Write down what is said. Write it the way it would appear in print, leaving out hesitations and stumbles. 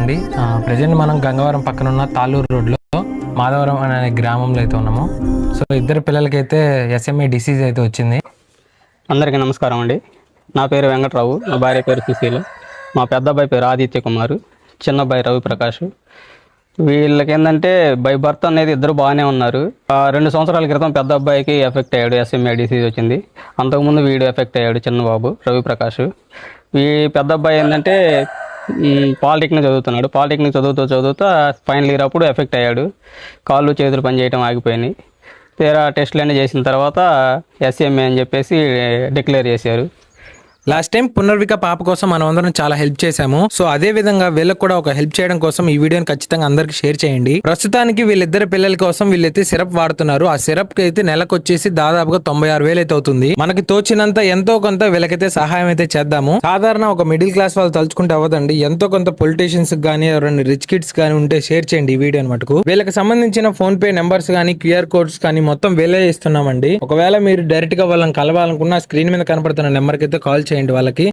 అండి. ప్రజెంట్ మనం గంగవరం పక్కన ఉన్న తాళ్ళూరు రోడ్లో మాధవరం అనే గ్రామంలో అయితే ఉన్నాము. సో ఇద్దరు పిల్లలకైతే SMA డిసీజ్ అయితే వచ్చింది. అందరికీ నమస్కారం అండి. నా పేరు వెంకట్రావు, నా భార్య పేరు సుశీల, మా పెద్ద అబ్బాయి పేరు ఆదిత్య కుమార్, చిన్న అబ్బాయి రవి ప్రకాష్. వీళ్ళకి ఏంటంటే బై బర్త్ అనేది ఇద్దరు బాగానే ఉన్నారు. 2 సంవత్సరాల క్రితం పెద్ద అబ్బాయికి ఎఫెక్ట్ అయ్యాడు, SMA డిసీజ్ వచ్చింది. అంతకుముందు వీడు ఎఫెక్ట్ అయ్యాడు, చిన్న బాబు రవి ప్రకాష్. ఈ పెద్ద అబ్బాయి ఏంటంటే పాలిటెక్నిక్ చదువుతున్నాడు. పాలిటెక్నిక్ చదువుతూ ఫైనల్ ఇయర్ అప్పుడు ఎఫెక్ట్ అయ్యాడు. కాళ్ళు చేతులు పనిచేయడం ఆగిపోయినాయి. తీరా టెస్టులన్నీ చేసిన తర్వాత SMA అని చెప్పేసి డిక్లేర్ చేశారు. లాస్ట్ టైం పునర్విక పాప కోసం మనం అందరం చాలా హెల్ప్ చేశాము. సో అదే విధంగా వీళ్ళకి కూడా ఒక హెల్ప్ చేయడం కోసం ఈ వీడియోని ఖచ్చితంగా అందరికి షేర్ చేయండి. ప్రస్తుతానికి వీళ్ళిద్దరు పిల్లల కోసం వీళ్ళైతే సిరప్ వాడుతున్నారు. ఆ సిరప్ కి అయితే నెలకు వచ్చేసి దాదాపుగా 96,000 అయితే అవుతుంది. మనకి తోచినంత ఎంతో కొంత వీళ్ళకైతే సహాయం అయితే చేద్దాము. సాధారణ ఒక మిడిల్ క్లాస్ వాళ్ళు తలుచుకుంటే అవ్వదండి. ఎంతో కొంత పొలిటీషియన్స్ గానీ ఎవరైనా రిచ్ కిడ్స్ గానీ ఉంటే షేర్ చేయండి ఈ వీడియోని మటుకు. వీళ్ళకి సంబంధించిన ఫోన్ పే నెంబర్స్ కానీ QR కోడ్స్ కానీ మొత్తం వీళ్ళే ఇస్తున్నామండి. ఒకవేళ మీరు డైరెక్ట్ గా వాళ్ళని కలవాలనుకున్న స్క్రీన్ మీద కనపడుతున్న నెంబర్ కి అయితే కాల్ చేయండి వాళ్ళకి.